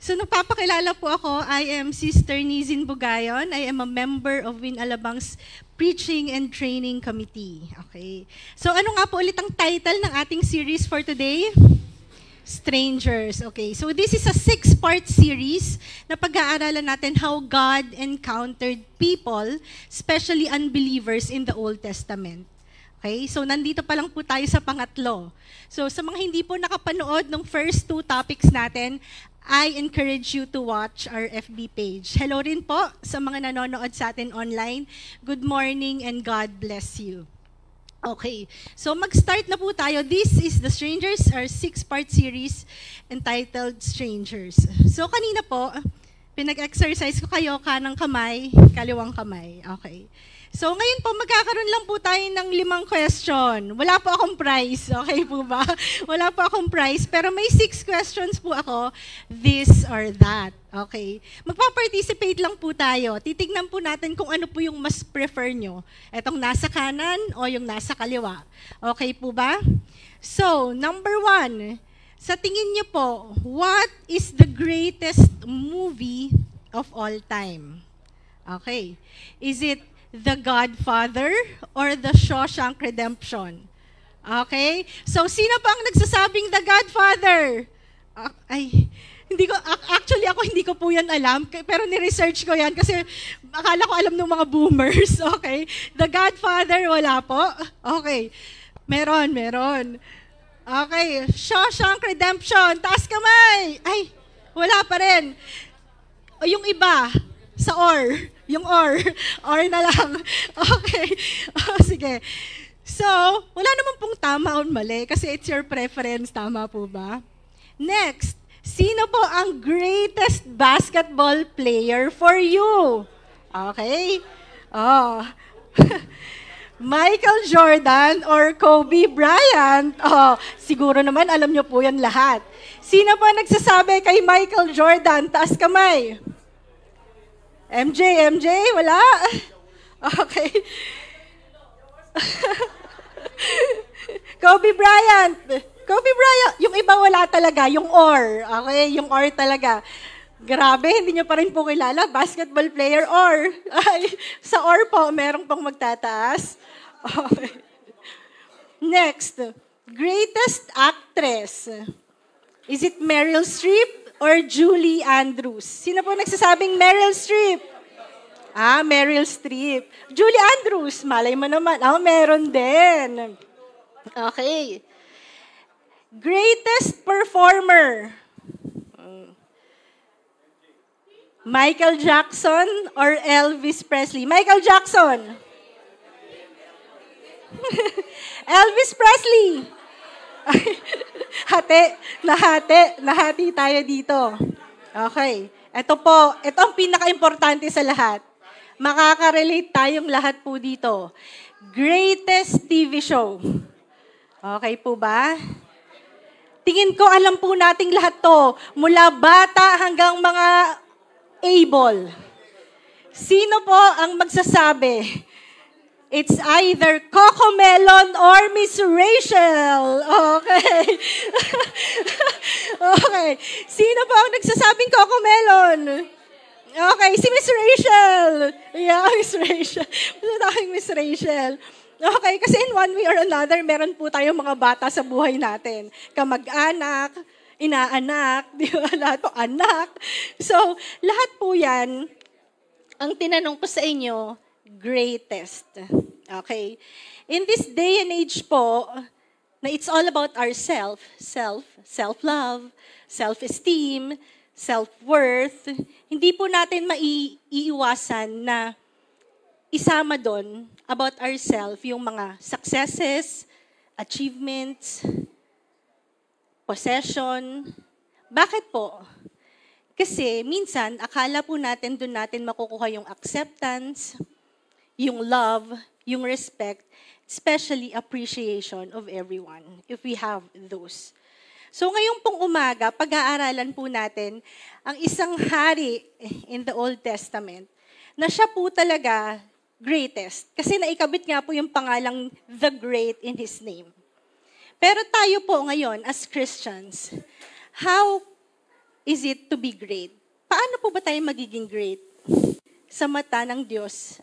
So nagpapakilala po ako, I am Sister Nizin Bugayon. I am a member of Win Alabang's Preaching and Training Committee. Okay. So ano nga po ulit ang title ng ating series for today? Strangers. Okay. So this is a 6-part series na pag-aaralan natin how God encountered people, especially unbelievers in the Old Testament. Okay? So nandito pa lang po tayo sa pangatlo. So sa mga hindi po nakapanood ng first 2 topics natin, I encourage you to watch our FB page. Hello rin po sa mga nanonood sa atin online. Good morning and God bless you. Okay, so mag-start na po tayo. This is The Strangers, our 6-part series entitled Strangers. So kanina po, pinag-exercise ko kayo kanang kamay, kaliwang kamay. Okay. So ngayon po, magkakaroon lang po tayo ng 5 question. Wala po akong prize, okay po ba? Wala po akong prize, pero may 6 questions po ako, this or that. Okay? Magpa-participate lang po tayo. Titignan po natin kung ano po yung mas prefer nyo. Etong nasa kanan o yung nasa kaliwa. Okay po ba? So, number 1, sa tingin nyo po, what is the greatest movie of all time? Okay. Is it The Godfather or The Shawshank Redemption? Okay? So, sino pa ang nagsasabing The Godfather? Hindi ko po yan alam, pero ni-research ko yan kasi akala ko alam ng mga boomers. Okay? The Godfather, wala po? Okay. Meron. Okay. Shawshank Redemption, taas kamay! Ay, wala pa rin. O yung iba, sa or. Yung or na lang. Okay. Sige. So, wala naman pong tama o mali kasi it's your preference. Tama po ba? Next, sino po ang greatest basketball player for you? Okay. Oh. Michael Jordan or Kobe Bryant? Oh, siguro naman alam nyo po yan lahat. Sino po nagsasabi kay Michael Jordan? Taas kamay. MJ, wala? Okay. Kobe Bryant, yung iba wala talaga, yung or. Okay, yung or talaga. Grabe, hindi nyo pa rin po kilala, basketball player or. Ay, sa or po, merong pong magtataas. Okay. Next, greatest actress. Is it Meryl Streep or Julie Andrews? Sino po nagsasabing Meryl Streep? Meryl Streep. Julie Andrews, malay mo naman. Meron din. Okay. Greatest performer. Michael Jackson or Elvis Presley? Michael Jackson. Elvis Presley. Nahati tayo dito. Okay. Ito ang pinaka-importante sa lahat. Makaka-relate tayong lahat po dito. Greatest TV show. Okay po ba? Tingin ko alam po nating lahat to. Mula bata hanggang mga able. Sino po ang magsasabi? It's either Cocomelon or Miss Rachel. Okay. Okay. Sino po ang nagsasabing Cocomelon? Okay, si Miss Rachel. Yeah, Miss Rachel. Miss Rachel. Okay, kasi in one way or another, meron po tayong mga bata sa buhay natin. Kamag-anak, inaanak, di ba? Lahat po anak. So, lahat po yan, ang tinanong ko sa inyo, greatest. Okay? In this day and age po, na it's all about ourself, self-love, self-esteem, self-worth, hindi po natin maiiwasan na isama doon about ourself yung mga successes, achievements, possession. Bakit po? Kasi minsan, akala po natin doon natin makukuha yung acceptance, yung love, yung respect, especially appreciation of everyone, if we have those. So ngayong pong umaga, pag-aaralan po natin ang isang hari in the Old Testament na siya po talaga greatest. Kasi naikabit nga po yung pangalang The Great in His name. Pero tayo po ngayon as Christians, how is it to be great? Paano po ba tayo magiging great sa mata ng Diyos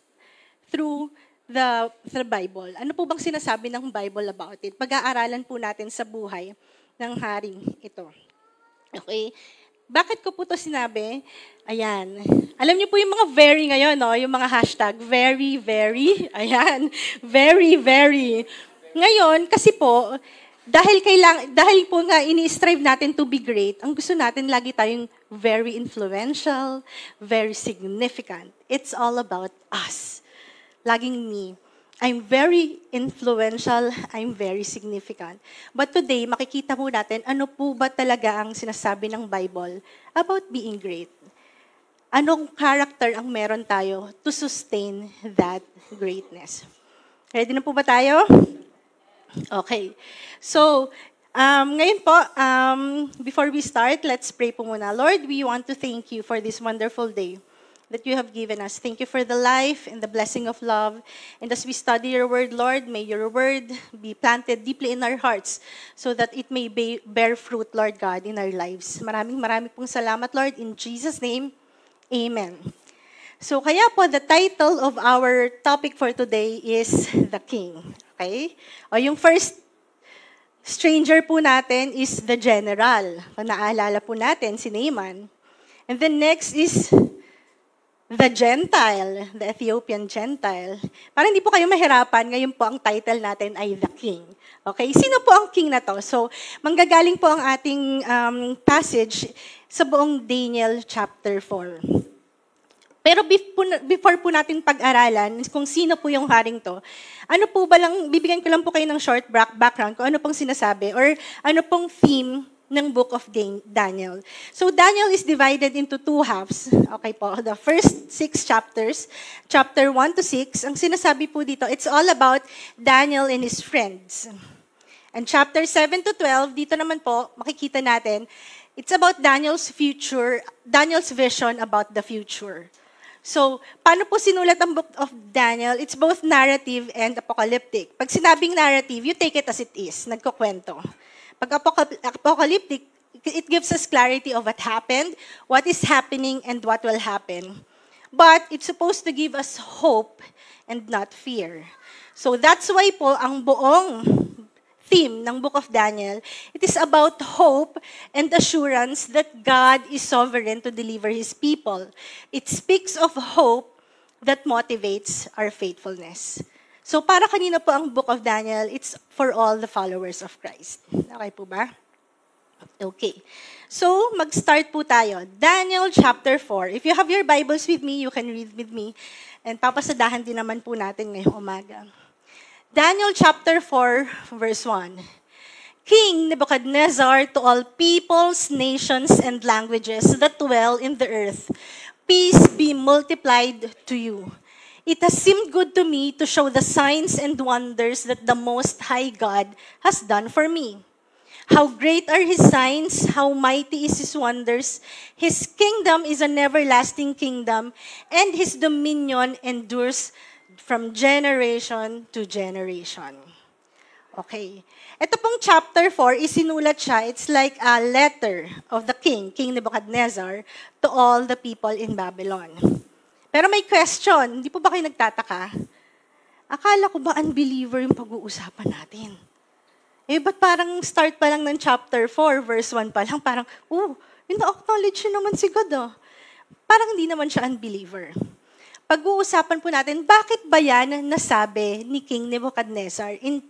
through the Bible? Ano po bang sinasabi ng Bible about it? Pag-aaralan po natin sa buhay ng haring ito. Okay? Bakit ko po ito sinabi? Ayan. Alam niyo po yung mga very ngayon, no? Yung mga hashtag, very, very. Ayan. Very, very. Ngayon, kasi po, dahil po nga ini-strive natin to be great, ang gusto natin lagi tayong very influential, very significant. It's all about us. Laging me. I'm very influential, I'm very significant. But today, makikita po natin ano po ba talaga ang sinasabi ng Bible about being great. Anong character ang meron tayo to sustain that greatness? Ready na po ba tayo? Okay. So, ngayon po, before we start, let's pray po muna. Lord, we want to thank you for this wonderful day that you have given us. Thank you for the life and the blessing of love. And as we study your word, Lord, may your word be planted deeply in our hearts so that it may bear fruit, Lord God, in our lives. Maraming pong salamat, Lord. In Jesus' name, amen. So, kaya po, the title of our topic for today is The King. Okay? O yung first stranger po natin is the general. Kung naaalala po natin, si Naaman. And then next is the Gentile, the Ethiopian Gentile. Para hindi po kayo mahirapan, ngayon po ang title natin ay The King. Okay? Sino po ang king na to? So, manggagaling po ang ating passage sa buong Daniel chapter 4. Pero before po natin pag-aralan kung sino po yung haring to, ano po ba lang, bibigyan ko lang po kayo ng short background kung ano pong sinasabi or ano pong theme ng Book of Daniel. So Daniel is divided into two halves. Okay po, the first 6 chapters, chapter 1 to 6, ang sinasabi po dito, it's all about Daniel and his friends. And chapter 7 to 12, dito naman po, makikita natin, it's about Daniel's future, Daniel's vision about the future. So, paano po sinulat ang Book of Daniel? It's both narrative and apocalyptic. Pag sinabing narrative, you take it as it is, nagkukwento. Pag apocalyptic, it gives us clarity of what happened, what is happening, and what will happen. But it's supposed to give us hope and not fear. So that's why po, ang buong theme ng Book of Daniel, it is about hope and assurance that God is sovereign to deliver His people. It speaks of hope that motivates our faithfulness. So para kanina po ang Book of Daniel, it's for all the followers of Christ. Okay po ba? Okay. So mag-start po tayo. Daniel chapter 4. If you have your Bibles with me, you can read with me. And papasadahan din naman po natin ngayong umaga. Daniel chapter 4, verse 1. King Nebuchadnezzar, to all peoples, nations, and languages that dwell in the earth, peace be multiplied to you. It has seemed good to me to show the signs and wonders that the Most High God has done for me. How great are His signs, how mighty is His wonders. His kingdom is an everlasting kingdom, and His dominion endures from generation to generation. Okay. Ito pong chapter 4, isinulat siya, it's like a letter of the king, King Nebuchadnezzar, to all the people in Babylon. Pero may question, hindi po ba kayo nagtataka? Akala ko ba unbeliever yung pag-uusapan natin? Ba't parang start pa lang ng chapter 4, verse 1 pa lang, parang, ina-acknowledge naman si God, oh. Parang hindi naman siya unbeliever. Pag-uusapan po natin, bakit ba yan nasabi ni King Nebuchadnezzar in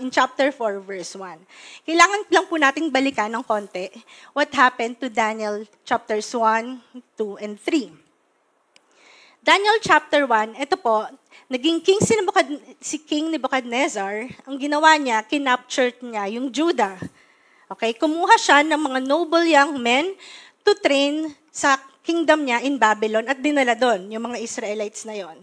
chapter 4, verse 1? Kailangan lang po nating balikan ng konti what happened to Daniel chapters 1, 2, and 3. Daniel chapter 1, ito po, naging king si King Nebuchadnezzar, ang ginawa niya, kinaptured niya yung Judah. Okay, kumuha siya ng mga noble young men to train sa kingdom niya in Babylon at dinala doon, yung mga Israelites na yon.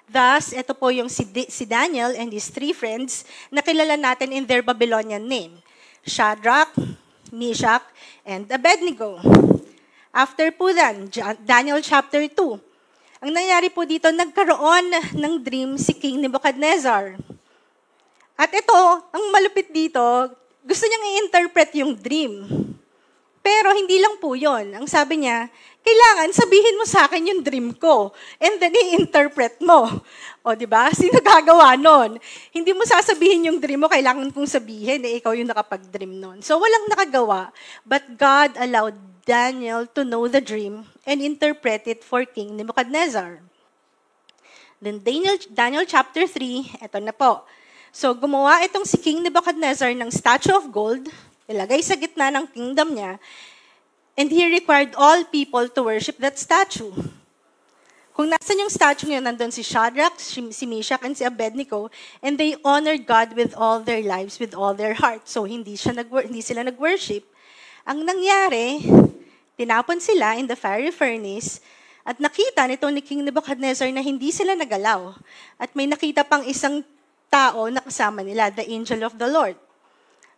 Thus, ito po yung si Daniel and his 3 friends na kilala natin in their Babylonian name. Shadrach, Meshach, and Abednego. After po then, Daniel chapter 2. Ang nangyari po dito, nagkaroon ng dream si King Nebuchadnezzar. At ito, ang malupit dito, gusto niyang i-interpret yung dream. Pero hindi lang po yun. Ang sabi niya, kailangan sabihin mo sa akin yung dream ko. And then i-interpret mo. O, di ba? Sino gagawa nun? Hindi mo sasabihin yung dream mo, kailangan kong sabihin, ikaw yung nakapag-dream nun. So, walang nakagawa. But God allowed Daniel to know the dream and interpret it for King Nebuchadnezzar. Then Daniel chapter 3, eto na po. So, gumawa itong si King Nebuchadnezzar ng statue of gold, ilagay sa gitna ng kingdom niya, and he required all people to worship that statue. Kung nasan yung statue niya, nandun si Shadrach, si Meshach, and si Abednego, and they honored God with all their lives, with all their heart. So, hindi sila nag-worship. Ang nangyari, tinapon sila in the fiery furnace, at nakita nito ni King Nebuchadnezzar na hindi sila nagalaw. At may nakita pang isang tao na kasama nila, the angel of the Lord.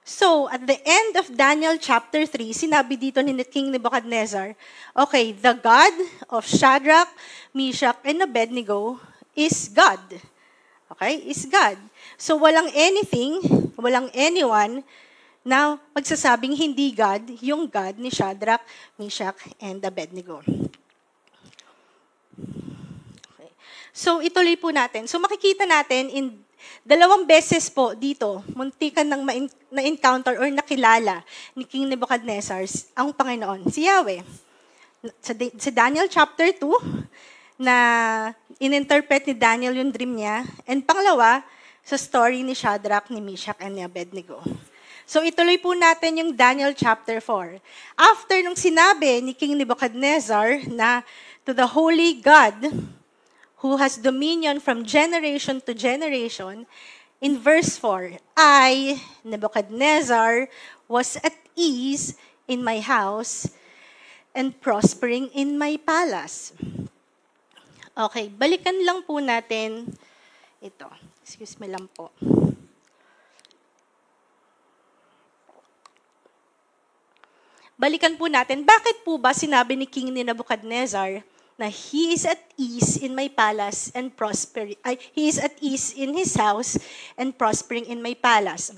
So, at the end of Daniel chapter 3, sinabi dito ni King Nebuchadnezzar, okay, the God of Shadrach, Meshach, and Abednego is God. Okay? Is God. So, walang anything, walang anyone na magsasabing hindi God, yung God ni Shadrach, Meshach, and Abednego. Okay. So, ituloy po natin. So, makikita natin in dalawang beses po dito, muntikan ng na-encounter or nakilala ni King Nebuchadnezzar ang Panginoon, si Yahweh. Sa Daniel chapter 2, na ininterpret ni Daniel yung dream niya. And pangalawa, sa story ni Shadrach, ni Meshach, and ni Abednego. So ituloy po natin yung Daniel chapter 4. After nung sinabi ni King Nebuchadnezzar na to the holy God, who has dominion from generation to generation, in verse 4, I, Nebuchadnezzar, was at ease in my house and prospering in my palace. Okay, balikan lang po natin ito. Excuse me lang po. Balikan po natin, bakit po ba sinabi ni King Nebuchadnezzar na he is at ease in my palace and he is at ease in his house and prospering in my palace.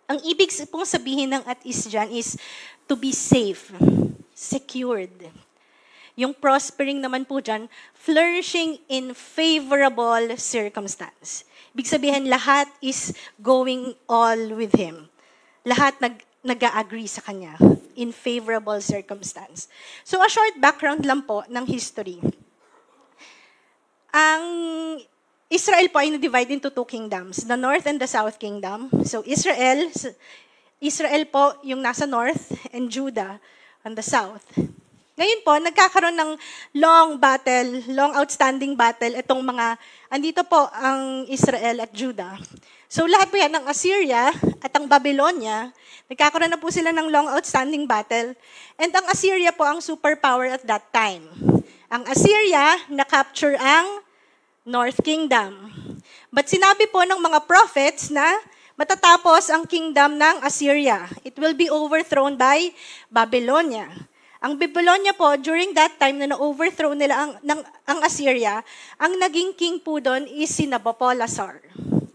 Ang ibig pong sabihin ng at ease dyan is to be safe, secured. Yung prospering naman po dyan, flourishing in favorable circumstance. Ibig sabihin, lahat is going all with him. Lahat nag-agree sa kanya in favorable circumstance. So, a short background lang po ng history. Ang Israel po ay na-divide into two kingdoms, the North and the South Kingdom. So, Israel po yung nasa North and Judah on the South. Ngayon po, nagkakaroon ng long outstanding battle itong andito po ang Israel at Judah. So lahat po yan ng Assyria at ang Babylonia, nagkakaroon na po sila ng long outstanding battle. And ang Assyria po ang superpower at that time. Ang Assyria, na-capture ang North Kingdom. But sinabi po ng mga prophets na matatapos ang kingdom ng Assyria. It will be overthrown by Babylonia. Ang Babylonia po, during that time na na-overthrow nila ang Assyria, ang naging king po doon is si Nabopolassar.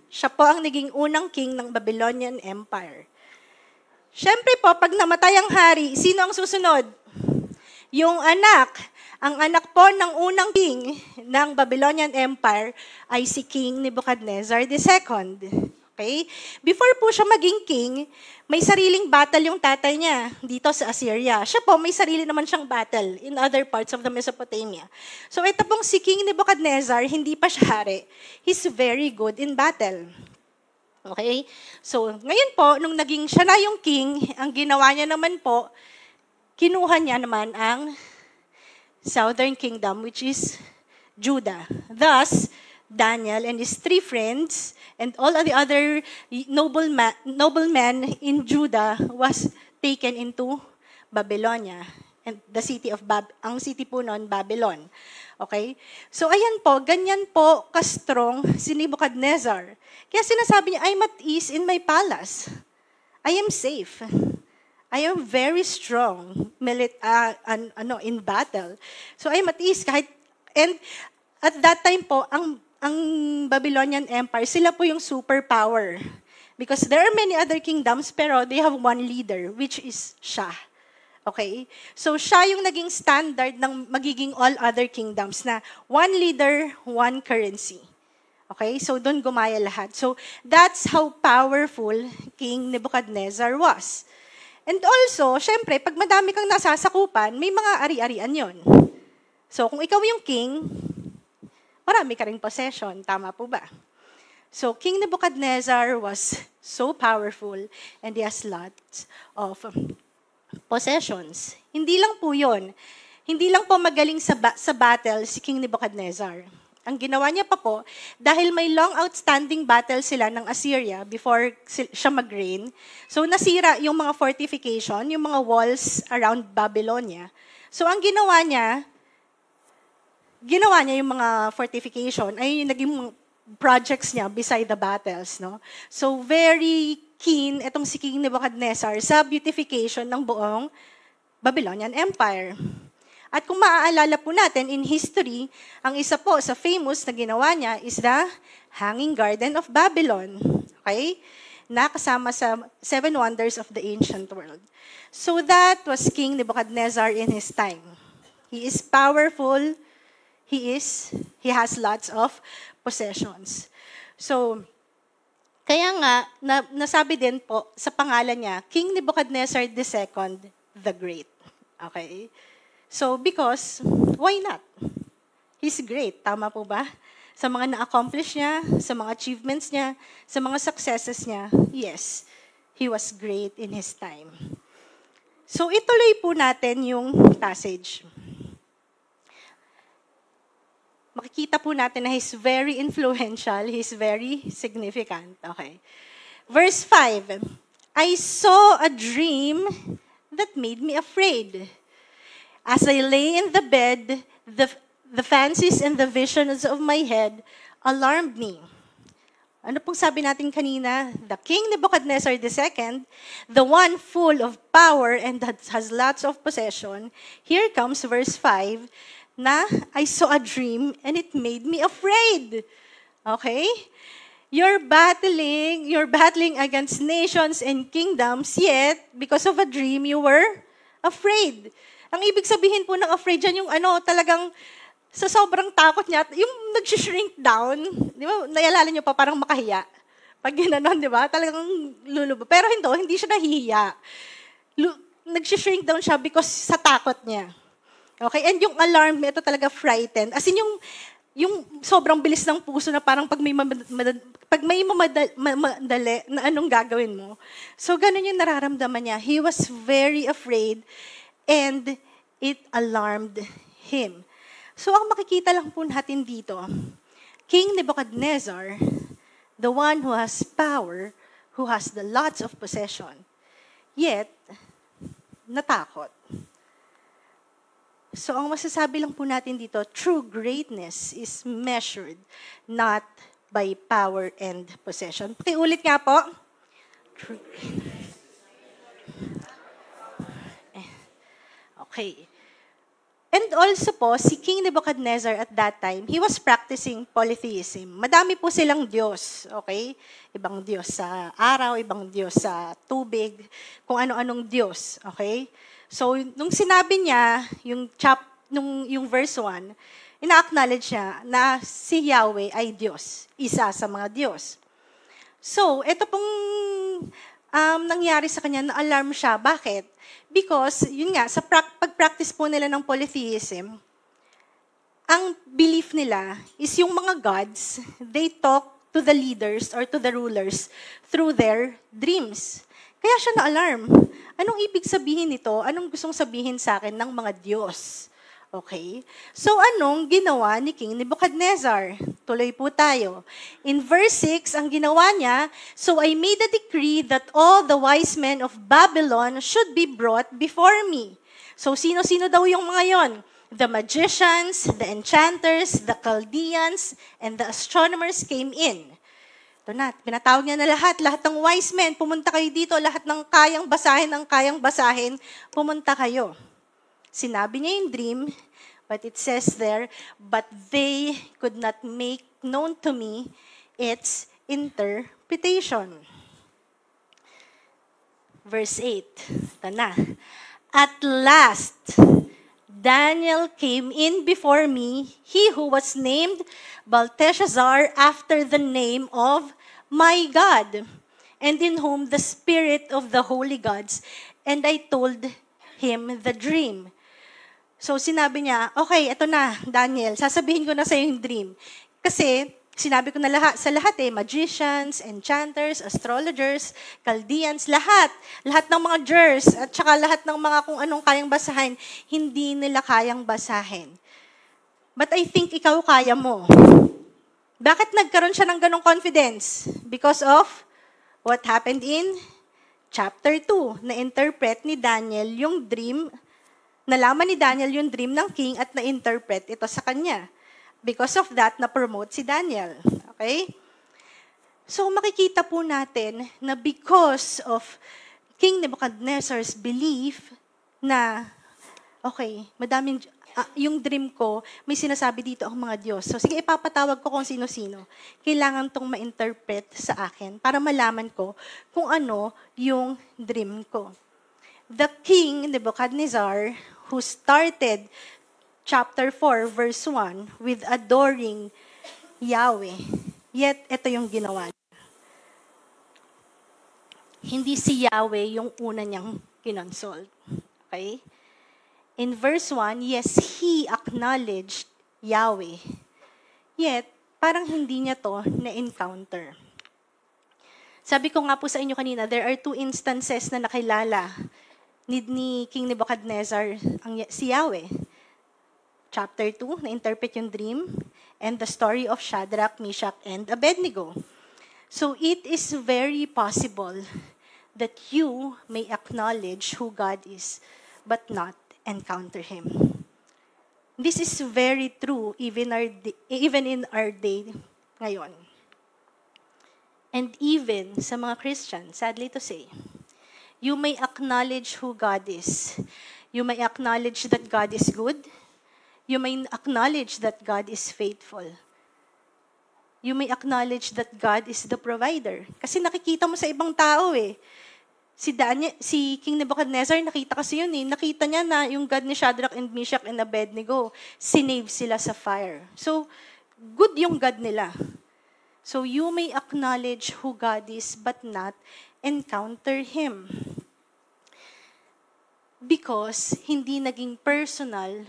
Siya po ang naging unang king ng Babylonian Empire. Siyempre po, pag namatay ang hari, sino ang susunod? Yung anak. Ang anak po ng unang king ng Babylonian Empire ay si King Nebuchadnezzar II. Okay? Before po siya maging king, may sariling battle yung tatay niya dito sa Assyria. Siya po, may sarili naman siyang battle in other parts of the Mesopotamia. So ito pong si King Nebuchadnezzar, hindi pa siya hari. He's very good in battle. Okay? So ngayon po, nung naging siya na yung king, ang ginawa niya naman po, kinuha niya naman ang Southern Kingdom, which is Judah. Thus, Daniel and his three friends and all of the other noblemen in Judah was taken into Babylonia and the city of ang city po noon, Babylon. Okay? So ayan po, ganyan po ka-strong si Nebuchadnezzar. Kaya sinasabi niya, I'm at ease in my palace. I am safe. I am very strong in battle. So I'm at ease and at that time po, ang Babylonian Empire, sila po yung superpower. Because there are many other kingdoms, pero they have one leader, which is Shah. Okay? So siya yung naging standard ng magiging all other kingdoms na one leader, one currency. Okay? So doon gumaya lahat. So that's how powerful King Nebuchadnezzar was. And also, syempre, pag madami kang nasasakupan, may mga ari-arian yon. So kung ikaw yung king, marami ka ring possession. Tama po ba? So King Nebuchadnezzar was so powerful and he has lots of possessions. Hindi lang po yun. Hindi lang po magaling sa battle si King Nebuchadnezzar. Ang ginawa niya pa po, dahil may long outstanding battle sila ng Assyria before siya mag-reign, so nasira yung mga fortification, yung mga walls around Babylonia. So ang ginawa niya yung mga fortification, ay yung naging projects niya beside the battles. No? So very keen itong si King Nebuchadnezzar sa beautification ng buong Babylonian Empire. At kung maaalala po natin, in history, ang isa po sa famous na ginawa niya is the Hanging Garden of Babylon. Okay? Na kasama sa 7 wonders of the ancient world. So that was King Nebuchadnezzar in his time. He is powerful. He has lots of possessions. So, kaya nga, nasabi din po sa pangalan niya, King Nebuchadnezzar II the Great. Okay? So, because, why not? He's great. Tama po ba? Sa mga na-accomplish niya, sa mga achievements niya, sa mga successes niya, yes, he was great in his time. So, ituloy po natin yung passage. Makikita po natin na he's very influential, he's very significant. Okay. Verse 5, I saw a dream that made me afraid. As I lay in the bed, the fancies and the visions of my head alarmed me. Ano pong sabi natin kanina? The King Nebuchadnezzar II, the one full of power and that has lots of possession. Here comes verse 5, na I saw a dream and it made me afraid. Okay? You're battling against nations and kingdoms, yet, because of a dream, you were afraid. Ang ibig sabihin po ng afraid dyan, yung talagang sa sobrang takot niya, yung nag-shrink down, di ba, nayalala niyo pa, parang makahiya. Pag ginanon, di ba, talagang lulubo. Pero hindi siya nahihiya. Nag-shrink down siya because sa takot niya. Okay, and yung alarm, ito talaga frightened. As in yung sobrang bilis ng puso na parang pag may madali na anong gagawin mo. So, ganun yung nararamdaman niya. He was very afraid and it alarmed him. So, ang makikita lang po natin dito, King Nebuchadnezzar, the one who has power, who has the lots of possession, yet, natakot. So, ang masasabi lang po natin dito, true greatness is measured not by power and possession. Pakiulit nga po. True greatness. Okay. And also po, si King Nebuchadnezzar at that time, he was practicing polytheism. Madami po silang Diyos, okay? Ibang Diyos sa araw, ibang Diyos sa tubig, kung ano-anong Diyos, okay? So, nung sinabi niya, yung verse 1, ina-acknowledge niya na si Yahweh ay Diyos, isa sa mga Diyos. So, ito pong nangyari sa kanya, na-alarm siya. Bakit? Because, yun nga, sa pag-practice po nila ng polytheism, ang belief nila is yung mga gods, they talk to the leaders or to the rulers through their dreams. Kaya siya na-alarm. Anong ibig sabihin nito? Anong gustong sabihin sa akin ng mga Diyos? Okay? So, anong ginawa ni King Nebuchadnezzar? Tuloy po tayo. In verse 6, ang ginawa niya, so I made a decree that all the wise men of Babylon should be brought before me. So, sino-sino daw yung mga yon? The magicians, the enchanters, the Chaldeans, and the astronomers came in. Ito na, pinatawag niya na lahat ng wise men, pumunta kayo dito, lahat ng kayang basahin, pumunta kayo. Sinabi niya yung dream, but it says there, but they could not make known to me its interpretation. Verse 8, ito na. At last, Daniel came in before me, he who was named Belteshazzar after the name of my God, and in whom the spirit of the holy gods, and I told him the dream. So sinabi niya, okay, eto na, Daniel, sasabihin ko na sa yung dream. Kasi sinabi ko na sa lahat magicians, enchanters, astrologers, Chaldeans, lahat ng mga jurs, at saka lahat ng mga kung anong kayang basahin, hindi nila kayang basahin. But I think ikaw kaya mo. Bakit nagkaroon siya ng ganong confidence? Because of what happened in chapter 2, na-interpret ni Daniel yung dream, nalaman ni Daniel yung dream ng king at na-interpret ito sa kanya. Because of that, na-promote si Daniel. Okay? So makikita po natin na because of King Nebuchadnezzar's belief na, okay, madaming, yung dream ko, may sinasabi dito ang mga Diyos. So sige, ipapatawag ko kung sino-sino. Kailangan tong ma-interpret sa akin para malaman ko kung ano yung dream ko. The King Nebuchadnezzar, who started chapter 4, verse 1, with adoring Yahweh. Yet, ito yung ginawa niya. Hindi si Yahweh yung una niyang kinonsult. Okay? In verse 1, yes, he acknowledged Yahweh. Yet, parang hindi niya to na-encounter. Sabi ko nga po sa inyo kanina, there are 2 instances na nakilala ni King Nebuchadnezzar si Yahweh. Chapter 2, na-interpret yung dream, and the story of Shadrach, Meshach, and Abednego. So it is very possible that you may acknowledge who God is, but not encounter Him. This is very true even in our day ngayon. And even sa mga Christians, sadly to say, you may acknowledge who God is. You may acknowledge that God is good. You may acknowledge that God is faithful. You may acknowledge that God is the provider. Kasi nakikita mo sa ibang tao Si King Nebuchadnezzar, nakita kasi yun Nakita niya na yung God ni Shadrach and Meshach and Abednego, sinave sila sa fire. So, good yung God nila. So, you may acknowledge who God is but not encounter Him. Because hindi naging personal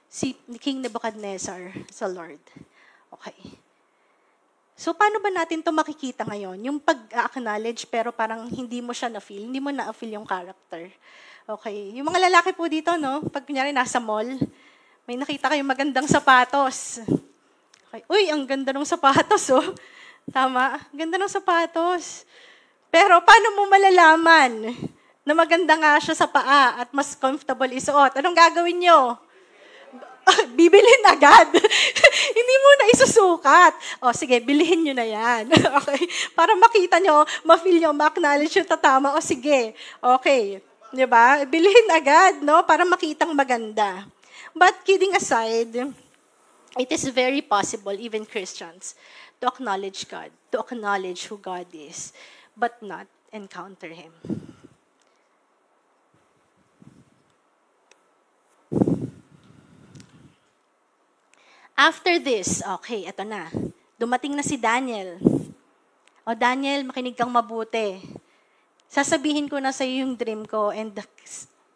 si King Nebuchadnezzar sa Lord. Okay. So, paano ba natin ito makikita ngayon? Yung pag-acknowledge pero parang hindi mo siya na-feel, hindi mo na-feel yung character. Okay. Yung mga lalaki po dito, pag kunyari nasa mall, may nakita kayong magandang sapatos. Okay. Uy, ang ganda ng sapatos, Tama? Ganda ng sapatos. Pero, paano mo malalaman na maganda nga siya sa paa at mas comfortable isuot? Anong gagawin nyo? Bibilhin agad. Hindi mo na isusukat. O, sige, bilhin nyo na yan. Okay? Para makita nyo, ma-feel nyo, ma-acknowledge yung tatama. O, sige. Okay. Diba? Bilhin agad, para makitang maganda. But kidding aside, it is very possible, even Christians, to acknowledge God, to acknowledge who God is, but not encounter Him. After this, okay, eto na. Dumating na si Daniel. O Daniel, makinig kang mabuti. Sasabihin ko na sa iyo yung dream ko and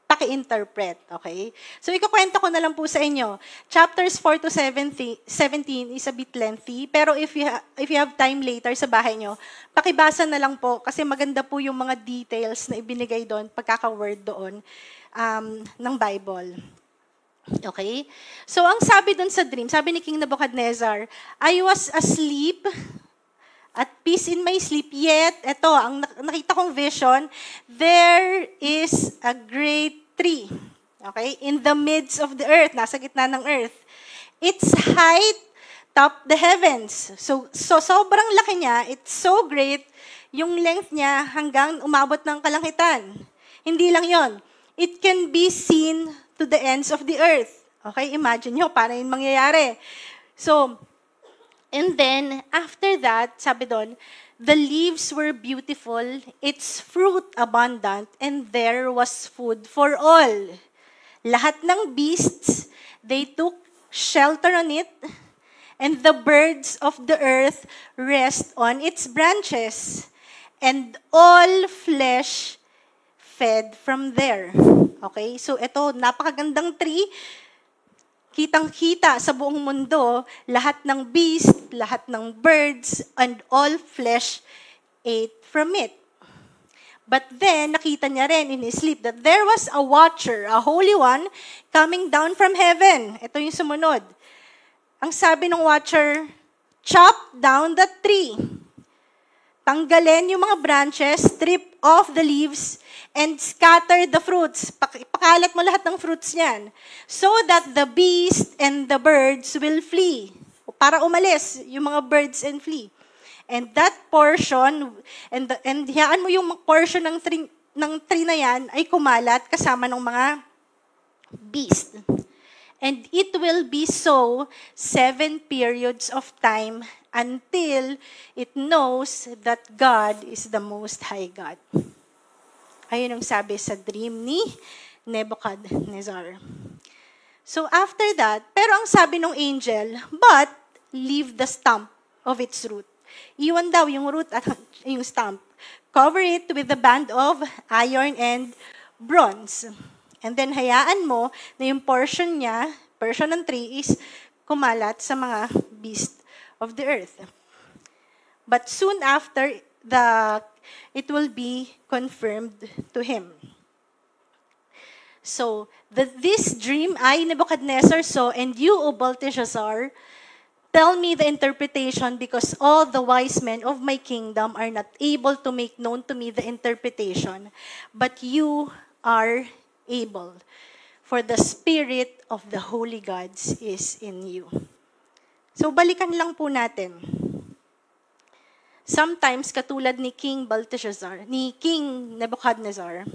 paki-interpret, okay? So, ikukwento ko na lang po sa inyo. Chapters 4 to 17 is a bit lengthy, pero if you have time later sa bahay nyo, pakibasa na lang po kasi maganda po yung mga details na ibinigay doon, pagkaka-word doon ng Bible. Okay? So, ang sabi dun sa dream, sabi ni King Nebuchadnezzar, I was asleep, at peace in my sleep, yet, eto, ang nakita kong vision, there is a great tree. Okay? In the midst of the earth, nasa gitna ng earth. Its height topped the heavens. So sobrang laki niya, it's so great, yung length niya hanggang umabot ng kalangitan. Hindi lang yon. It can be seen to the ends of the earth. Okay, imagine nyo, paano yung mangyayari. So, and then, after that, sabi doon, The leaves were beautiful, its fruit abundant, and there was food for all. Lahat ng beasts, they took shelter on it, and the birds of the earth rest on its branches, and all flesh fed from there. Okay, so ito, napakagandang tree. Kitang-kita sa buong mundo, lahat ng beast, lahat ng birds, and all flesh ate from it. But then, nakita niya rin in his sleep that there was a watcher, a holy one, coming down from heaven. Ito yung sumunod. Ang sabi ng watcher, chop down the tree. Tanggalin yung mga branches, strip off the leaves, and scatter the fruits. Pakalat mo lahat ng fruits niyan. So that the beast and the birds will flee. Para umalis yung mga birds and flee. And that portion, and hiyaan mo yung portion ng tree na yan ay kumalat kasama ng mga beast. And it will be so 7 periods of time until it knows that God is the Most High God. Ayun ang sabi sa dream ni Nebuchadnezzar. So after that, pero ang sabi ng angel, but leave the stump of its root. Iwan daw yung root at yung stump. Cover it with a band of iron and bronze. And then hayaan mo na yung portion ng tree is kumalat sa mga beast of the earth. But soon after, it will be confirmed to him. So, this dream I, Nebuchadnezzar, saw, and you, O Belteshazzar, tell me the interpretation, because all the wise men of my kingdom are not able to make known to me the interpretation, but you are able, for the spirit of the holy gods is in you. So, balikan lang po natin. Sometimes, katulad ni King Nebuchadnezzar,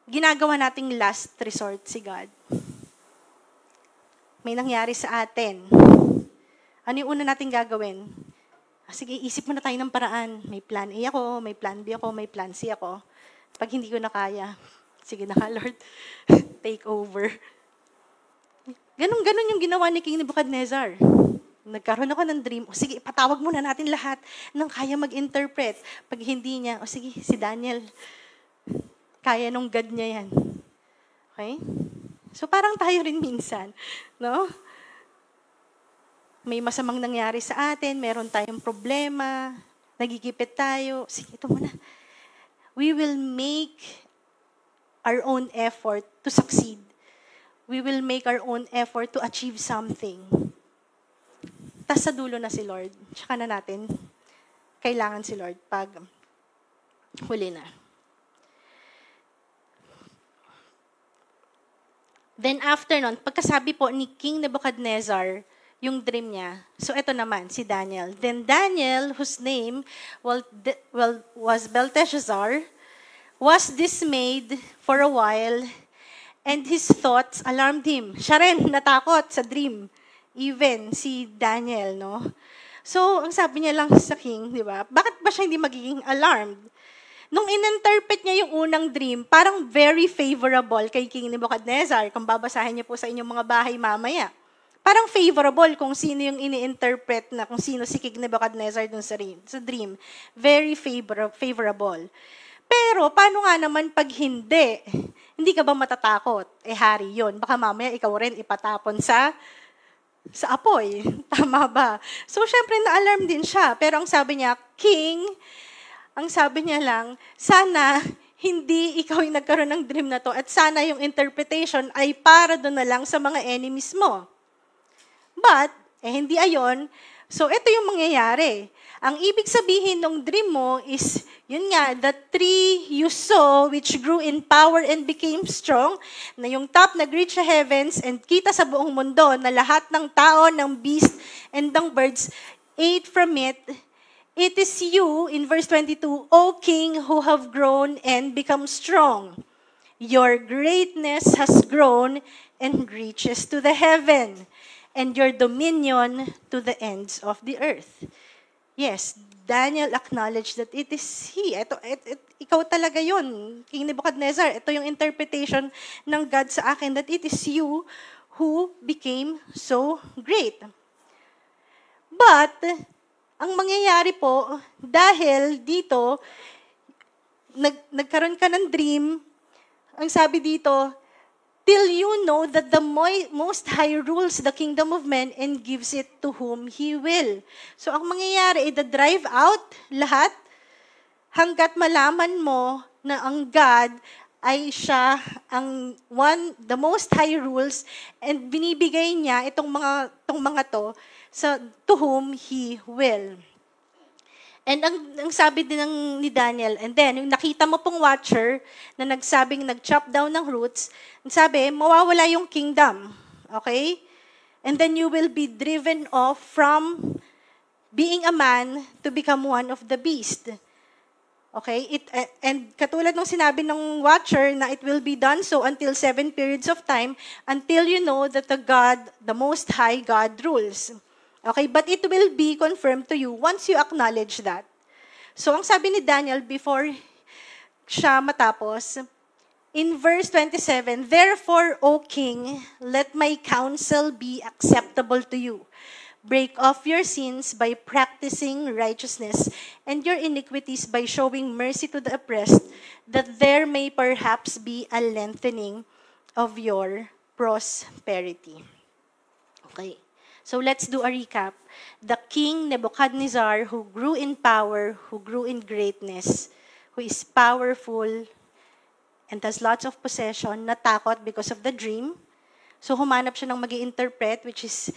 ginagawa nating last resort si God. May nangyari sa atin. Ano yung una nating gagawin? Sige, isip mo na tayo ng paraan. May plan A ako, may plan B ako, may plan C ako. Pag hindi ko na kaya, sige na ka, Lord, take over. Ganon yung ginawa ni King Nebuchadnezzar. Nagkaroon ako ng dream, sige, patawag muna natin lahat ng kaya mag-interpret. Pag hindi niya, sige, si Daniel, kaya nung God niya yan. Okay? So parang tayo rin minsan, no? May masamang nangyari sa atin, meron tayong problema, nagigipit tayo, sige, ito muna. We will make our own effort to succeed. We will make our own effort to achieve something. Tas sa dulo na si Lord. Tsaka na natin kailangan si Lord pag huli na. Then after nun, pagkasabi po ni King Nebuchadnezzar, yung dream niya, so ito naman, si Daniel. Then Daniel, whose name was Belteshazzar, was dismayed for a while, and his thoughts alarmed him. Siya rin natakot sa dream. Even si Daniel, no? So, ang sabi niya lang sa king, di ba? Bakit ba siya hindi magiging alarmed? Nung in-interpret niya yung unang dream, parang very favorable kay King Nebuchadnezzar. Kung babasahin niyo po sa inyong mga bahay mamaya. Parang favorable kung sino yung ini-interpret na, kung sino si King Nebuchadnezzar dun sa dream. Very favorable. Pero, paano nga naman pag hindi? Hindi ka ba matatakot? Hari yun. Baka mamaya ikaw rin ipatapon sa apoy. Tama ba? So, syempre, na-alarm din siya. Pero ang sabi niya, King, ang sabi niya lang, sana hindi ikaw yung nagkaroon ng dream na to at sana yung interpretation ay para doon na lang sa mga enemies mo. But, hindi ayon. So, ito yung mangyayari. Ang ibig sabihin ng dream mo is, yun nga, the tree you saw which grew in power and became strong, na yung top nag-reach sa heavens and kita sa buong mundo na lahat ng tao, ng beast, and ng birds ate from it. It is you, in verse 22, O King, who have grown and become strong. Your greatness has grown and reaches to the heaven, and your dominion to the ends of the earth. Yes, Daniel acknowledged that it is he. Ikaw talaga yun, King Nebuchadnezzar. Ito yung interpretation ng God sa akin, that it is you who became so great. But, ang mangyayari po, dahil dito, nagkaroon ka ng dream, ang sabi dito, till you know that the Most High rules the kingdom of men and gives it to whom He will. So, ang mangyayari, drive out lahat hanggat malaman mo na ang God ay siya ang the Most High rules and binibigay niya itong mga to to whom He will. And ang sabi din ni Daniel, and then, yung nakita mo pong watcher na nag-chop down ng roots, sabi, mawawala yung kingdom. Okay? And then you will be driven off from being a man to become one of the beast. Okay? And katulad ng sinabi ng watcher na it will be done so until 7 periods of time until you know that the Most High God rules. Okay, but it will be confirmed to you once you acknowledge that. So, ang sabi ni Daniel before siya matapos, in verse 27, therefore, O king, let my counsel be acceptable to you. Break off your sins by practicing righteousness and your iniquities by showing mercy to the oppressed, that there may perhaps be a lengthening of your prosperity. Okay. So let's do a recap. The king Nebuchadnezzar, who grew in power, who grew in greatness, who is powerful, and has lots of possession, natakot because of the dream. So humanap siya ng mag-i-interpret, which is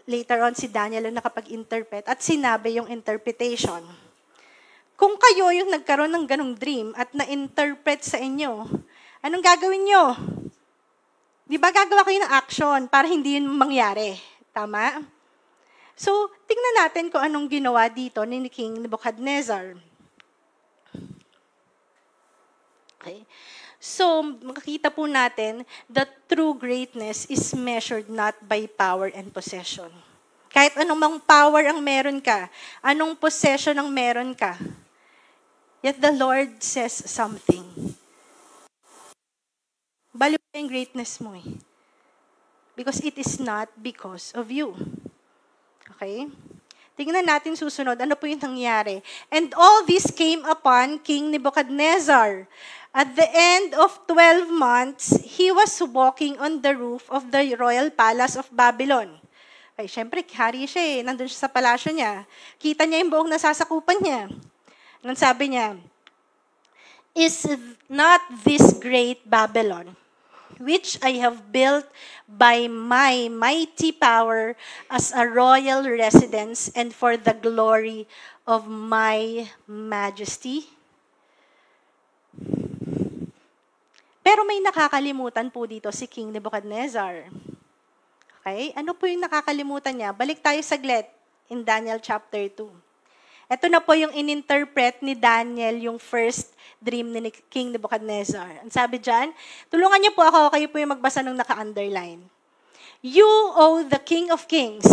later on si Daniel ang nakapag-interpret, at sinabi yung interpretation. Kung kayo yung nagkaroon ng ganong dream at na-interpret sa inyo, anong gagawin nyo? Di ba gagawa kayo ng action para hindi yun mangyari? Tama? So, tingnan natin kung anong ginawa dito ni King Nebuchadnezzar. Okay. So, makikita po natin that true greatness is measured not by power and possession. Kahit anong mang power ang meron ka, anong possession ang meron ka, yet the Lord says something. Baliw yung greatness mo eh. Because it is not because of you. Okay? Tingnan natin susunod. Ano po yung nangyari? And all this came upon King Nebuchadnezzar. At the end of 12 months, he was walking on the roof of the royal palace of Babylon. Okay, syempre, hari siya eh. Nandun siya sa palasyo niya. Kita niya yung buong nasasakupan niya. Nang sabi niya, is not this great Babylon, which I have built by my mighty power as a royal residence and for the glory of my majesty? Pero may nakakalimutan po dito si King Nebuchadnezzar. Okay? Ano po yung nakakalimutan niya? Balik tayo saglit in Daniel chapter 2. Ito na po yung ininterpret ni Daniel, yung first dream ni King Nebuchadnezzar. Ang sabi dyan, tulungan niyo po ako, kayo po yung magbasa ng naka-underline. You, O the King of Kings,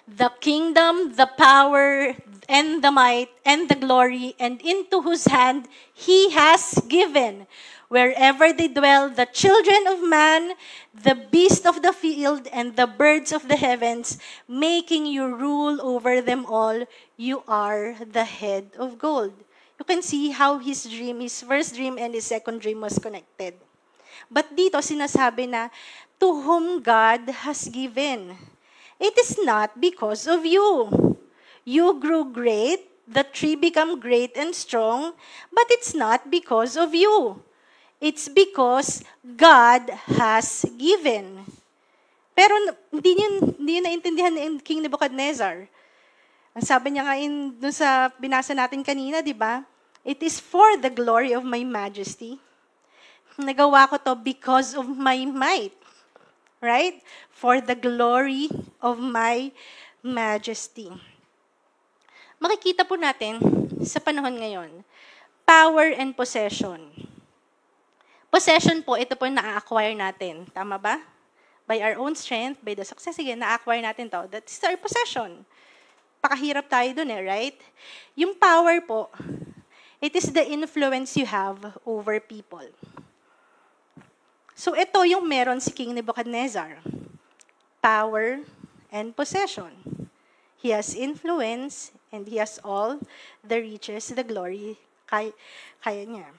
the kingdom, the power, and the might, and the glory, and into whose hand He has given, wherever they dwell, the children of man, the beasts of the field, and the birds of the heavens, making you rule over them all. You are the head of gold. You can see how his first dream and his second dream was connected. But dito sinasabi na, to whom God has given. It is not because of you. You grew great, the tree became great and strong, but it's not because of you. It's because God has given. Pero hindi yun naintindihan ni King Nebuchadnezzar. Ang sabi niya nga dun sa binasa natin kanina, di ba? It is for the glory of my majesty. Nagawa ko to because of my might. Right? For the glory of my majesty. Makikita po natin sa panahon ngayon, power and possession. Possession po, ito po yung na-acquire natin. Tama ba? by our own strength, by the success, again, na-acquire natin to, that's our possession. Pakahirap tayo dun right? Yung power po, it is the influence you have over people. So ito yung meron si King Nebuchadnezzar. Power and possession. He has influence and he has all the riches, the glory, kaya niya.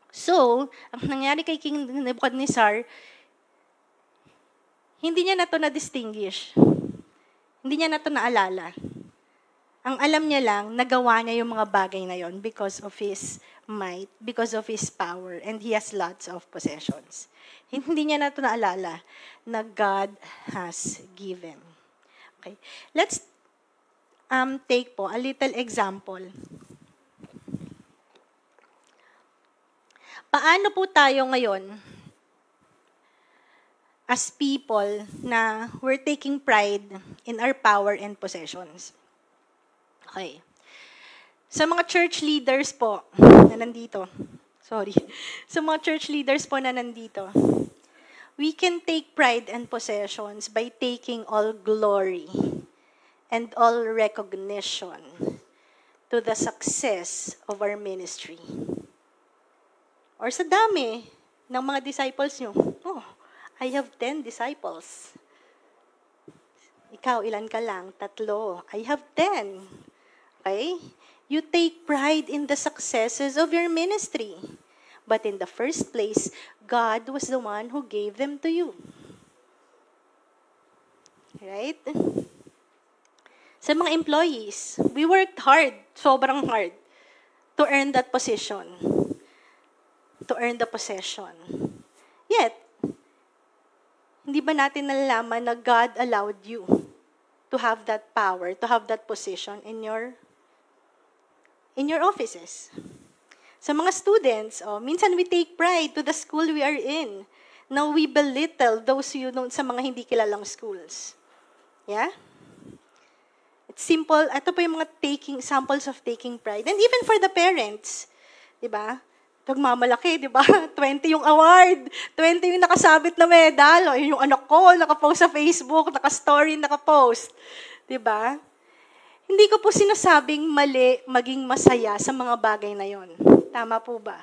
So, ang nangyari kay King Nebuchadnezzar, hindi niya na ito na-distinguish. Hindi niya na ito naalala. Ang alam niya lang, nagawa niya yung mga bagay na yon because of his might, because of his power, and he has lots of possessions. Hindi niya na ito naalala na God has given. Okay. Let's take po a little example. Paano po tayo ngayon as people na we're taking pride in our power and possessions? Okay. Sa mga church leaders po na nandito, sa mga church leaders po na nandito, we can take pride and possessions by taking all glory and all recognition to the success of our ministry. Or sa dami ng mga disciples nyo, I have 10 disciples. Ikaw, ilan ka lang? 3. I have 10. Okay? You take pride in the successes of your ministry. But in the first place, God was the one who gave them to you. Right? Sa mga employees, we worked hard, sobrang hard, to earn that position. To earn the possession. Yet, hindi ba natin nalalaman na God allowed you to have that power, to have that position in your offices? Sa mga students, minsan we take pride to the school we are in. Now we belittle those sa mga hindi kilalang schools. Yeah? It's simple. Ito po yung mga samples of taking pride. And even for the parents, di ba? Nagmamalaki, di ba? 20 yung award, 20 yung nakasabit na medal, o yung anak ko, nakapost sa Facebook, naka-story, nakapost. Di ba? Hindi ko po sinasabing mali maging masaya sa mga bagay na yon. Tama po ba?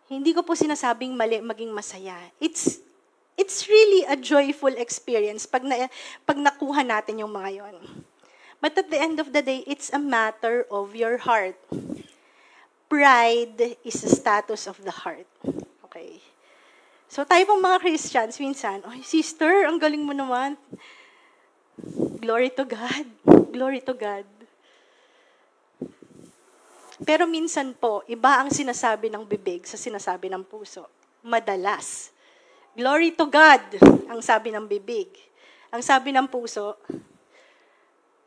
Hindi ko po sinasabing mali maging masaya. It's really a joyful experience pag nakuha natin yung mga yon. But at the end of the day, it's a matter of your heart. Pride is a status of the heart. Okay. So tayo pong mga Christians, minsan, sister, ang galing mo naman. Glory to God. Glory to God. Pero minsan po, iba ang sinasabi ng bibig sa sinasabi ng puso. Madalas. Glory to God, ang sabi ng bibig. Ang sabi ng puso,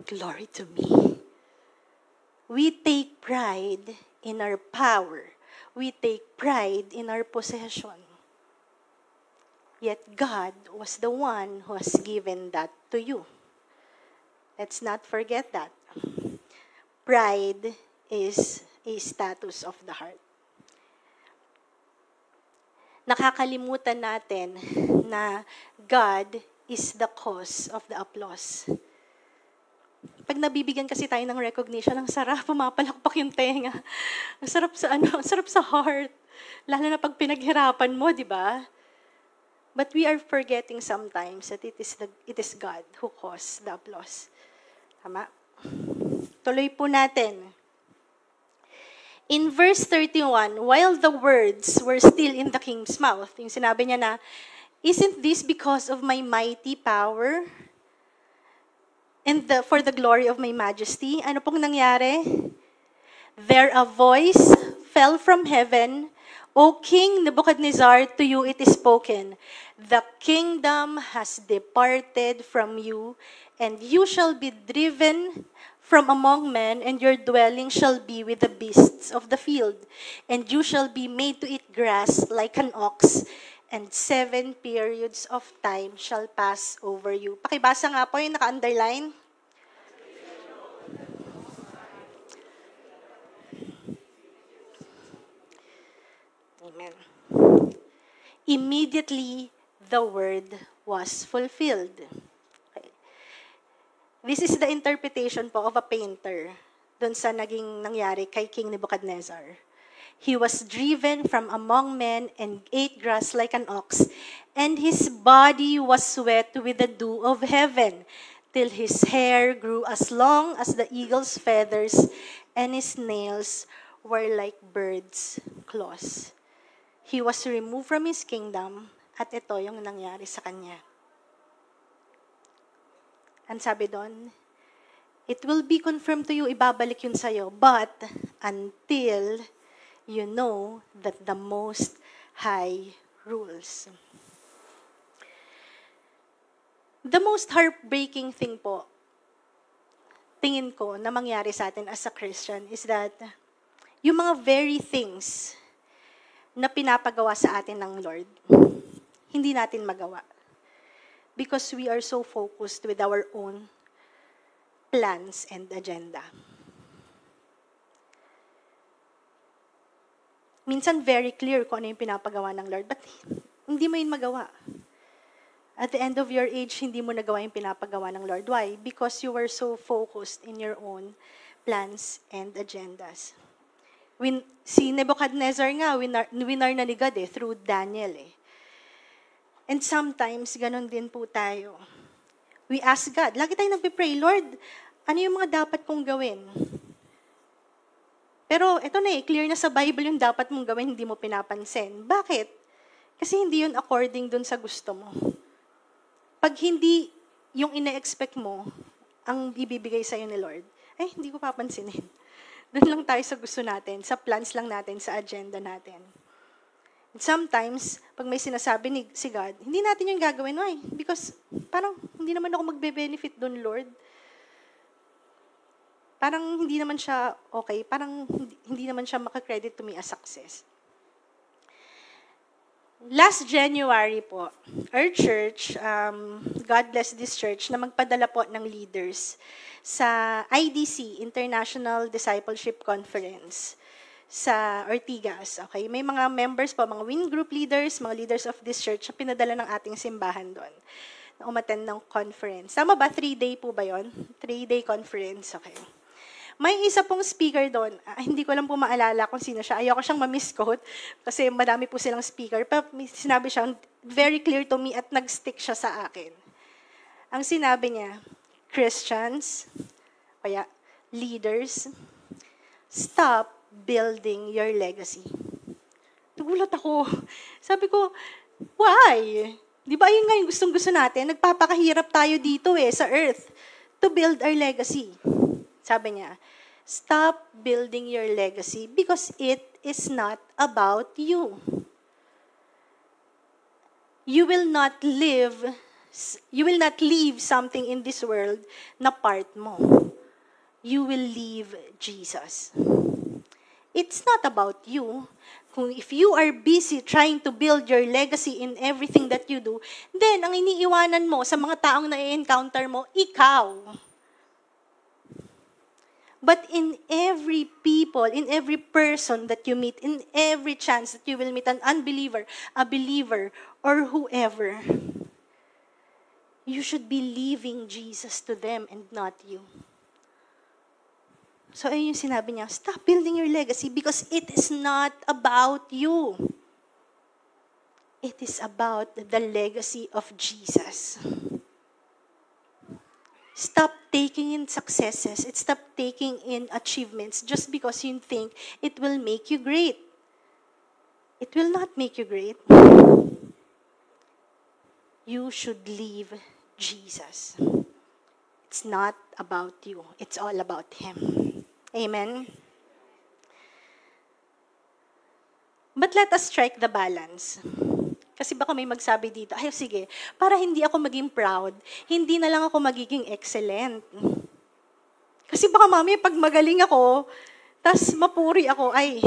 glory to me. We take pride in our power. We take pride in our possession. Yet God was the one who has given that to you. Let's not forget that. Pride is a status of the heart. Nakakalimutan natin na God is the cause of the applause. Pag nabibigyan kasi tayo ng recognition, ang sarap, pumapalakpak yung tenga. Ang sarap ang sarap sa heart. Lalo na pag pinaghirapan mo, di ba? But we are forgetting sometimes that it is God who caused the applause. Tama? Tuloy po natin. In verse 31, while the words were still in the king's mouth, yung sinabi niya na, isn't this because of my mighty power? And for the glory of my majesty, ano pong nangyari? There a voice fell from heaven, O King Nebuchadnezzar, to you it is spoken, the kingdom has departed from you, and you shall be driven from among men, and your dwelling shall be with the beasts of the field, and you shall be made to eat grass like an ox, and 7 periods of time shall pass over you. Pakibasa nga po yung naka-underline. Amen. Immediately, the word was fulfilled. Okay. This is the interpretation po of a painter dun sa naging nangyari kay King Nebuchadnezzar. He was driven from among men and ate grass like an ox, and his body was wet with the dew of heaven, till his hair grew as long as the eagle's feathers, and his nails were like birds' claws. He was removed from his kingdom, at ito yung nangyari sa kanya. Ang sabi doon, it will be confirmed to you, ibabalik yun sa'yo, but until you know that the Most High rules. The most heartbreaking thing po, tingin ko, na mangyari sa atin as a Christian is that yung mga very things na pinapagawa sa atin ng Lord, hindi natin magawa. Because we are so focused with our own plans and agenda. Minsan very clear kung ano yung pinapagawa ng Lord, but hindi mo yun magawa. At the end of your age, hindi mo nagawa yung pinapagawa ng Lord. Why? Because you were so focused in your own plans and agendas. Si Nebuchadnezzar nga, winar na ni God through Daniel And sometimes, ganun din po tayo. We ask God, lagi tayo nagpipray, Lord, ano yung mga dapat kong gawin? Pero ito na clear na sa Bible yung dapat mong gawin, hindi mo pinapansin. Bakit? Kasi hindi yun according dun sa gusto mo. Pag hindi yung ina-expect mo, ang ibibigay sa'yo ni Lord, hindi ko papansinin. Doon lang tayo sa gusto natin, sa plans lang natin, sa agenda natin. And sometimes, pag may sinasabi si God, hindi natin yung gagawin. Why? Because parang hindi naman ako magbe-benefit doon, Lord. Parang hindi naman siya okay. Parang hindi naman siya makakredit to me as success. Last January po, our church, God bless this church, na magpadala po ng leaders sa IDC, International Discipleship Conference, sa Ortigas. Okay? May mga members po, mga win group leaders, mga leaders of this church, na pinadala ng ating simbahan doon, na umattend ng conference. Tama ba? 3-day po ba yon? 3-day conference. Okay. May isa pong speaker doon. Hindi ko lang po maalala kung sino siya. Ayoko siyang ma-misquote kasi madami po silang speaker. Pero sinabi siya, very clear to me at nag-stick siya sa akin. Ang sinabi niya, Christians, kaya leaders, stop building your legacy. Nagulat ako. Sabi ko, why? Di ba yun nga yung gustong-gusto natin? Nagpapakahirap tayo dito sa earth to build our legacy. Sabi niya, stop building your legacy because it is not about you. You will not leave something in this world na part mo. You will leave Jesus. It's not about you. If you are busy trying to build your legacy in everything that you do, then ang iniiwanan mo sa mga taong na-encounter mo, ikaw. But in every people, in every person that you meet, in every chance that you will meet an unbeliever, a believer, or whoever, you should be leaving Jesus to them and not you. So ayun yung sinabi niya, stop building your legacy because it is not about you. It is about the legacy of Jesus. Stop taking in successes. Stop taking in achievements just because you think it will make you great. It will not make you great. You should leave Jesus. It's not about you. It's all about Him. Amen? But let us strike the balance. Kasi baka may magsabi dito, ay sige, para hindi ako maging proud, hindi na lang ako magiging excellent. Kasi baka mami, pag magaling ako, tas mapuri ako, ay,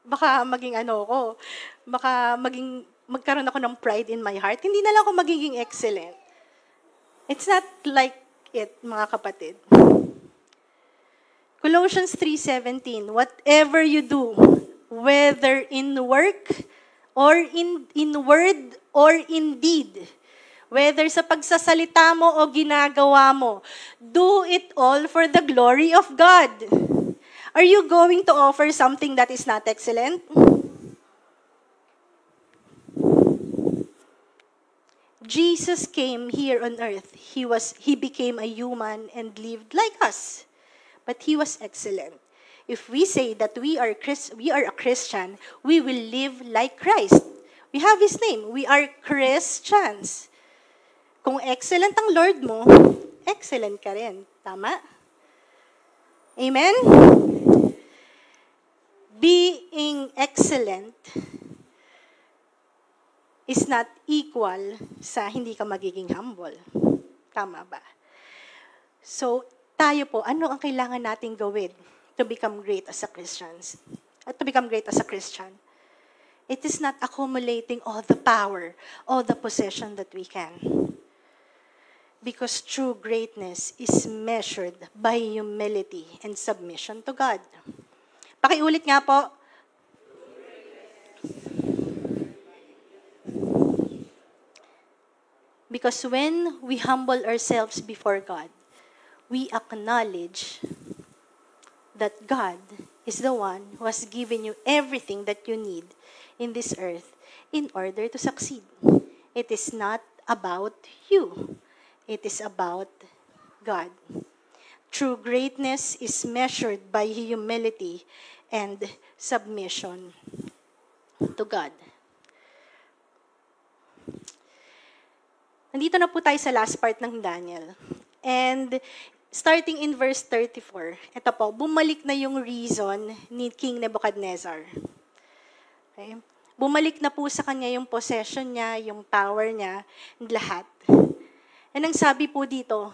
baka maging baka magkaroon ako ng pride in my heart, hindi na lang ako magiging excellent. It's not like it, mga kapatid. Colossians 3:17, whatever you do, whether in work, or in word or in deed, whether sa pagsasalita mo o ginagawa mo, do it all for the glory of God. Are you going to offer something that is not excellent? Jesus came here on earth. He became a human and lived like us. But he was excellent. If we say that we are a Christian, we will live like Christ. We have his name. We are Christians. Kung excellent ang Lord mo, excellent ka rin. Tama? Amen? Being excellent is not equal sa hindi ka magiging humble. Tama ba? So, tayo po, ano ang kailangan nating gawin to become great as a Christians? To become great as a Christian? It is not accumulating all the power, all the possession that we can. Because true greatness is measured by humility and submission to God. Pakiulit nga po. Because when we humble ourselves before God, we acknowledge that God is the one who has given you everything that you need in this earth in order to succeed. It is not about you. It is about God. True greatness is measured by humility and submission to God. Nandito na po tayo sa last part ng Daniel. And starting in verse 34, ito po, bumalik na yung reason ni King Nebuchadnezzar. Okay? Bumalik na po sa kanya yung possession niya, yung power niya, lahat. And ang sabi po dito,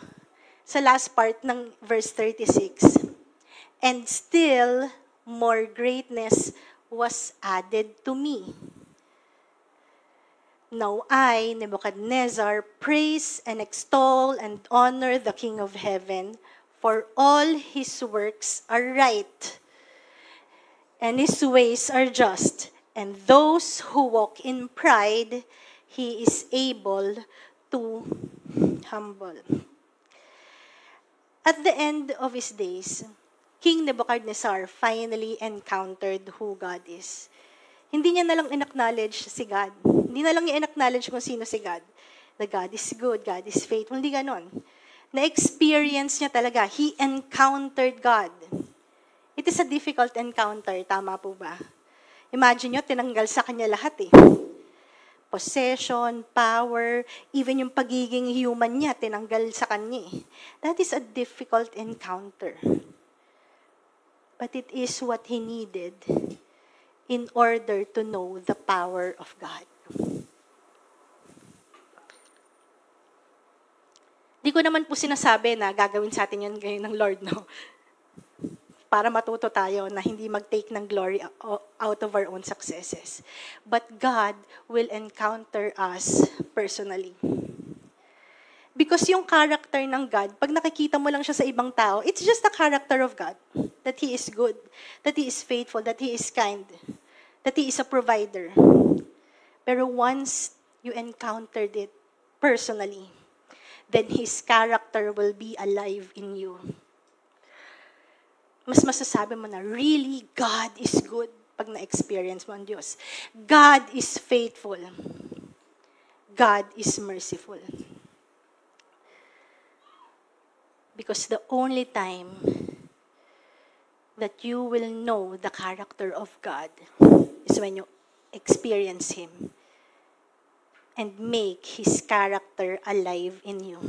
sa last part ng verse 36, and still more greatness was added to me. Now I, Nebuchadnezzar, praise and extol and honor the King of heaven, for all his works are right, and his ways are just, and those who walk in pride, he is able to humble. At the end of his days, King Nebuchadnezzar finally encountered who God is. Hindi niya nalang in-acknowledge si God. Hindi na lang niya in-acknowledge kung sino si God. The God is good, God is faithful. Hindi ganon. Na-experience niya talaga. He encountered God. It is a difficult encounter. Tama po ba? Imagine nyo, tinanggal sa kanya lahat eh. Possession, power, even yung pagiging human niya, tinanggal sa kanya eh. That is a difficult encounter. But it is what he needed in order to know the power of God. Di ko naman po sinasabi na gagawin sa atin yun ngayon ng Lord, no? Para matuto tayo na hindi mag-take ng glory out of our own successes. But God will encounter us personally. Because yung character ng God, pag nakikita mo lang siya sa ibang tao, it's just the character of God. That He is good, that He is faithful, that He is kind, that He is a provider. Pero once you encountered it personally, then His character will be alive in you. Mas masasabi mo na, really, God is good pag na-experience mo ang Diyos. God is faithful. God is merciful. Because the only time that you will know the character of God is when you experience Him and make His character alive in you.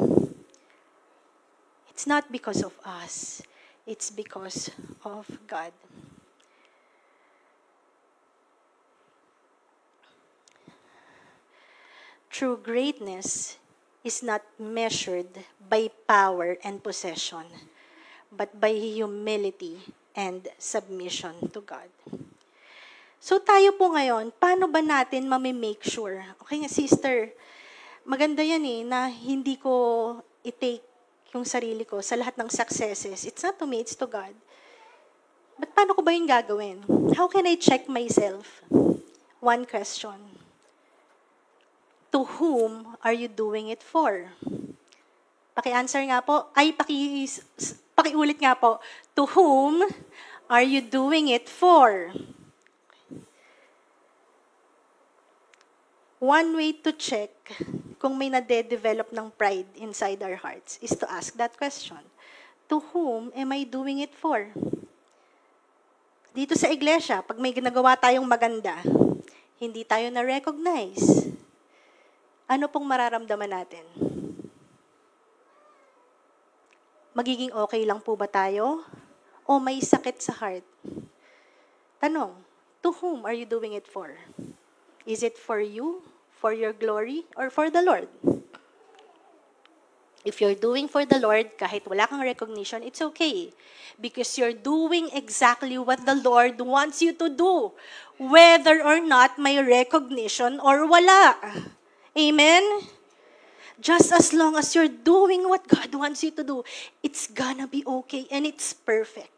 It's not because of us. It's because of God. True greatness is not measured by power and possession, but by humility and submission to God. So tayo po ngayon, paano ba natin mamimake sure? Okay nga, sister, maganda yan na hindi ko i-take yung sarili ko sa lahat ng successes. It's not to me, it's to God. But paano ko ba yung gagawin? How can I check myself? One question. To whom are you doing it for? Paki-answer nga po. Pakiulit nga po. To whom are you doing it for? One way to check kung may nade-develop ng pride inside our hearts is to ask that question. To whom am I doing it for? Dito sa iglesia, pag may ginagawa tayong maganda, hindi tayo na-recognize. Ano pong mararamdaman natin? Magiging okay lang po ba tayo? O may sakit sa heart? Tanong, to whom are you doing it for? Is it for you, for your glory, or for the Lord? If you're doing for the Lord, kahit wala kang recognition, it's okay. Because you're doing exactly what the Lord wants you to do, whether or not may recognition or wala. Amen? Just as long as you're doing what God wants you to do, it's gonna be okay and it's perfect.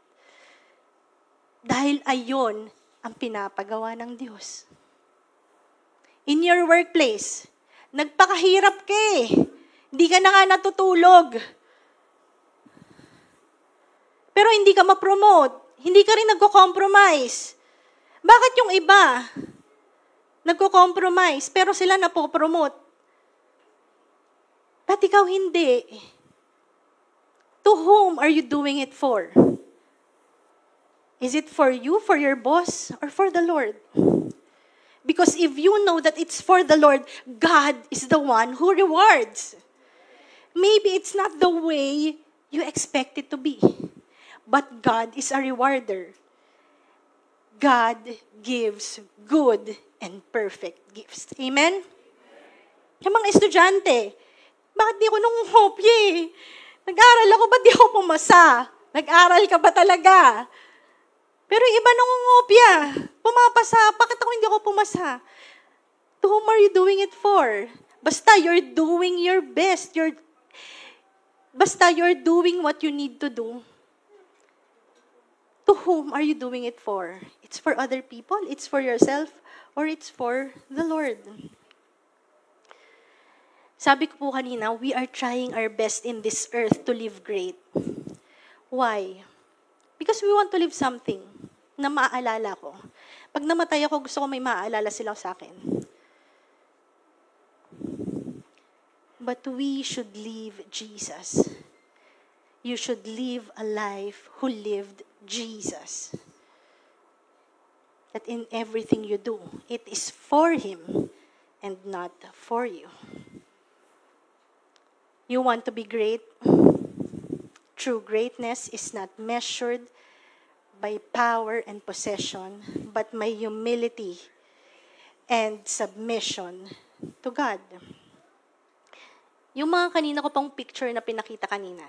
Dahil ayon ang pinapagawa ng Diyos. In your workplace, nagpakahirap ka eh. Hindi ka na nga natutulog. Pero hindi ka ma-promote. Hindi ka rin nagko-compromise. Bakit yung iba nagko-compromise pero sila napopromote? Ba't ikaw hindi? To whom are you doing it for? Is it for you, for your boss, or for the Lord? Because if you know that it's for the Lord, God is the one who rewards. Maybe it's not the way you expect it to be, but God is a rewarder. God gives good and perfect gifts. Amen? Yung mga estudyante, bakit di ako nangungopya eh? Nag-aral ako, ba't di ako pumasa? Nag-aral ka ba talaga? Pero iba nangungopya. Pumapasa, bakit ako hindi ako pumasa? To whom are you doing it for? Basta you're doing your best. Basta you're doing what you need to do. To whom are you doing it for? It's for other people, it's for yourself, or it's for the Lord. Sabi ko po kanina, we are trying our best in this earth to live great. Why? Because we want to live something na maaalala ko. Pag namatay ako, gusto ko may maaalala sila sa akin. But we should live Jesus. You should live a life who lived Jesus. That in everything you do, it is for Him and not for you. You want to be great? True greatness is not measured by power and possession, but by humility and submission to God. Yung mga kanina ko pang picture na pinakita kanina,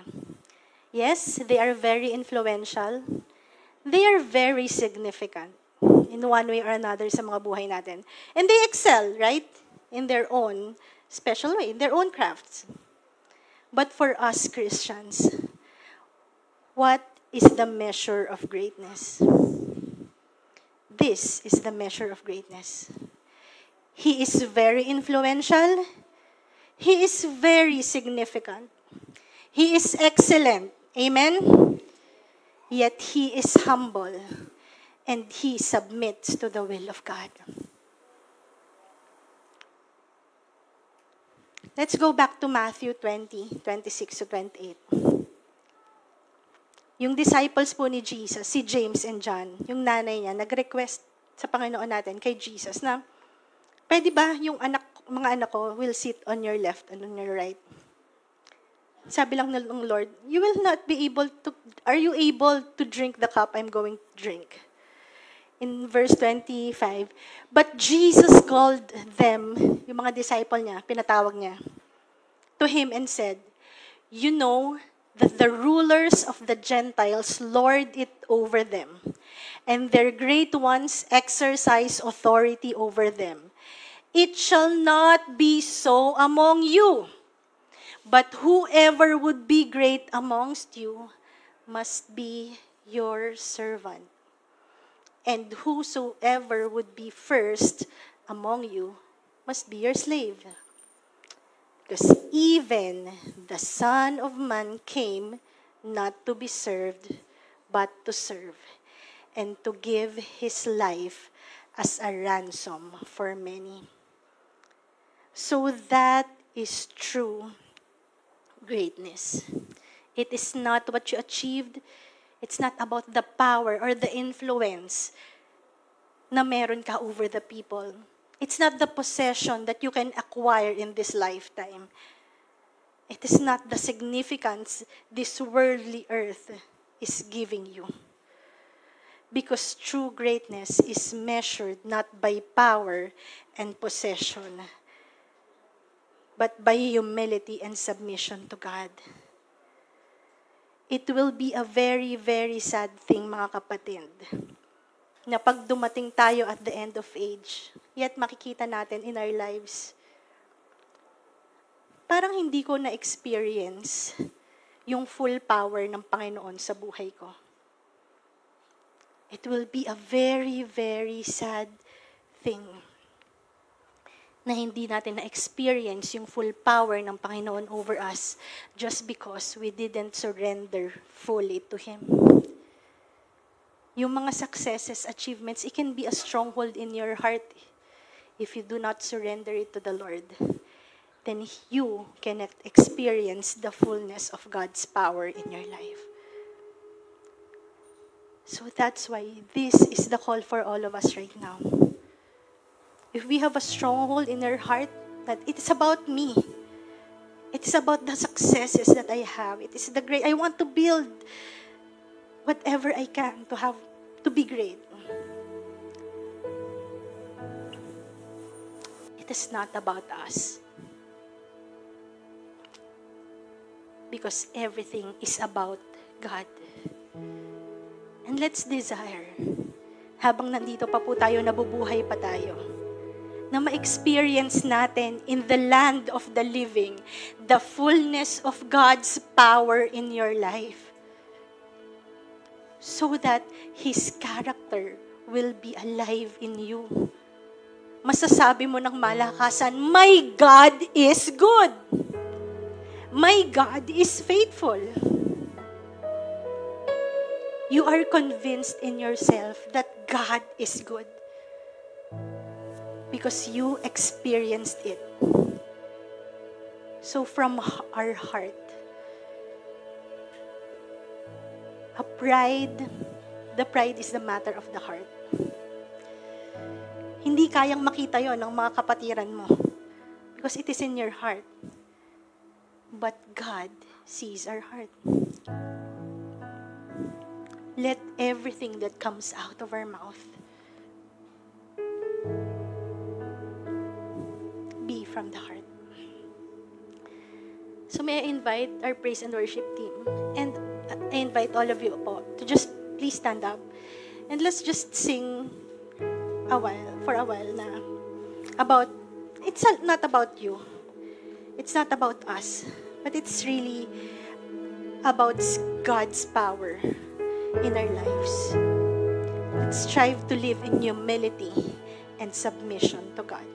yes, they are very influential. They are very significant in one way or another sa mga buhay natin. And they excel, right? In their own special way, in their own crafts. But for us Christians, what is the measure of greatness? This is the measure of greatness. He is very influential. He is very significant. He is excellent. Amen? Yet He is humble and He submits to the will of God. Let's go back to Matthew 20, 26 to 28. Yung disciples po ni Jesus, si James and John, yung nanay niya, nag-request sa Panginoon natin kay Jesus na, pwede ba yung mga anak ko will sit on your left and on your right? Sabi lang ng Lord, are you able to drink the cup I'm going to drink? In verse 25, but Jesus called them, yung mga disciple niya, pinatawag niya, to Him and said, you know that the rulers of the Gentiles lord it over them, and their great ones exercise authority over them. It shall not be so among you, but whoever would be great amongst you must be your servant. And whosoever would be first among you must be your slave. Because even the Son of Man came not to be served, but to serve, and to give his life as a ransom for many. So that is true greatness. It is not what you achieved. It's not about the power or the influence na meron ka over the people. It's not the possession that you can acquire in this lifetime. It is not the significance this worldly earth is giving you. Because true greatness is measured not by power and possession, but by humility and submission to God. It will be a very, very sad thing, mga kapatid, na pag dumating tayo at the end of age, yet makikita natin in our lives, parang hindi ko na-experience yung full power ng Panginoon sa buhay ko. It will be a very, very sad thing na hindi natin na-experience yung full power ng Panginoon over us just because we didn't surrender fully to Him. Yung mga successes, achievements, it can be a stronghold in your heart. If you do not surrender it to the Lord, then you cannot experience the fullness of God's power in your life. So that's why this is the call for all of us right now. If we have a stronghold in our heart that it is about me, it is about the successes that I have, it is the great, I want to build whatever I can to be great. It is not about us. Because everything is about God. And let's desire, habang nandito pa po tayo, nabubuhay pa tayo, na ma-experience natin in the land of the living, the fullness of God's power in your life. So that His character will be alive in you. Masasabi mo ng malakasan, my God is good. My God is faithful. You are convinced in yourself that God is good because you experienced it. So from our heart, the pride is the matter of the heart. Hindi kayang makita yon ng mga kapatiran mo because it is in your heart. But God sees our heart. Let everything that comes out of our mouth be from the heart. So may I invite our praise and worship team, and I invite all of you po to just please stand up and let's just sing for a while na about, it's not about you, it's not about us, but it's really about God's power in our lives. Let's strive to live in humility and submission to God.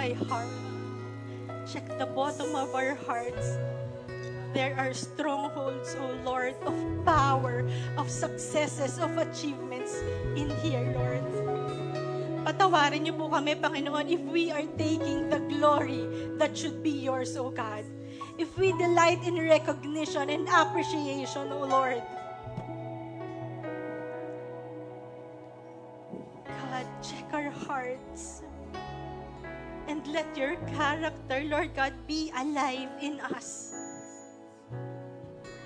my heart. Check the bottom of our hearts. There are strongholds, O Lord, of power, of successes, of achievements in here, Lord. Patawarin niyo po kami, Panginoon, if we are taking the glory that should be yours, O God. If we delight in recognition and appreciation, O Lord. God, check our hearts. And let your character, Lord God, be alive in us.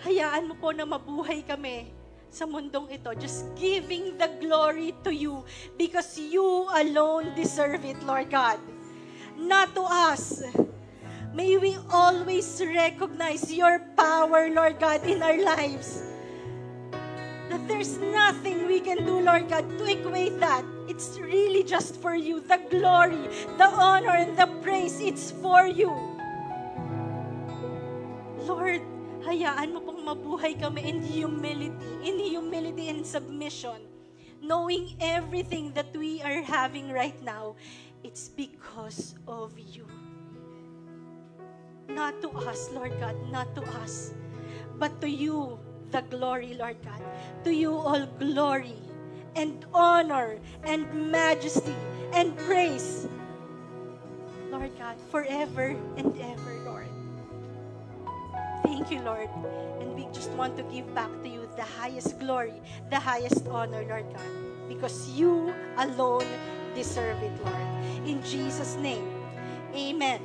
Hayaan mo po na mabuhay kami sa mundong ito, just giving the glory to you because you alone deserve it, Lord God. Not to us. May we always recognize your power, Lord God, in our lives. That there's nothing we can do, Lord God, to equate that. It's really just for you. The glory, the honor, and the praise, it's for you. Lord, hayaan mo pong mabuhay kami in humility and submission, knowing everything that we are having right now, it's because of you. Not to us, Lord God, not to us, but to you, the glory, Lord God. To you all glory and honor and majesty and praise, Lord God, forever and ever, Lord. Thank you, Lord. And we just want to give back to you the highest glory, the highest honor, Lord God, because you alone deserve it, Lord. In Jesus' name, amen.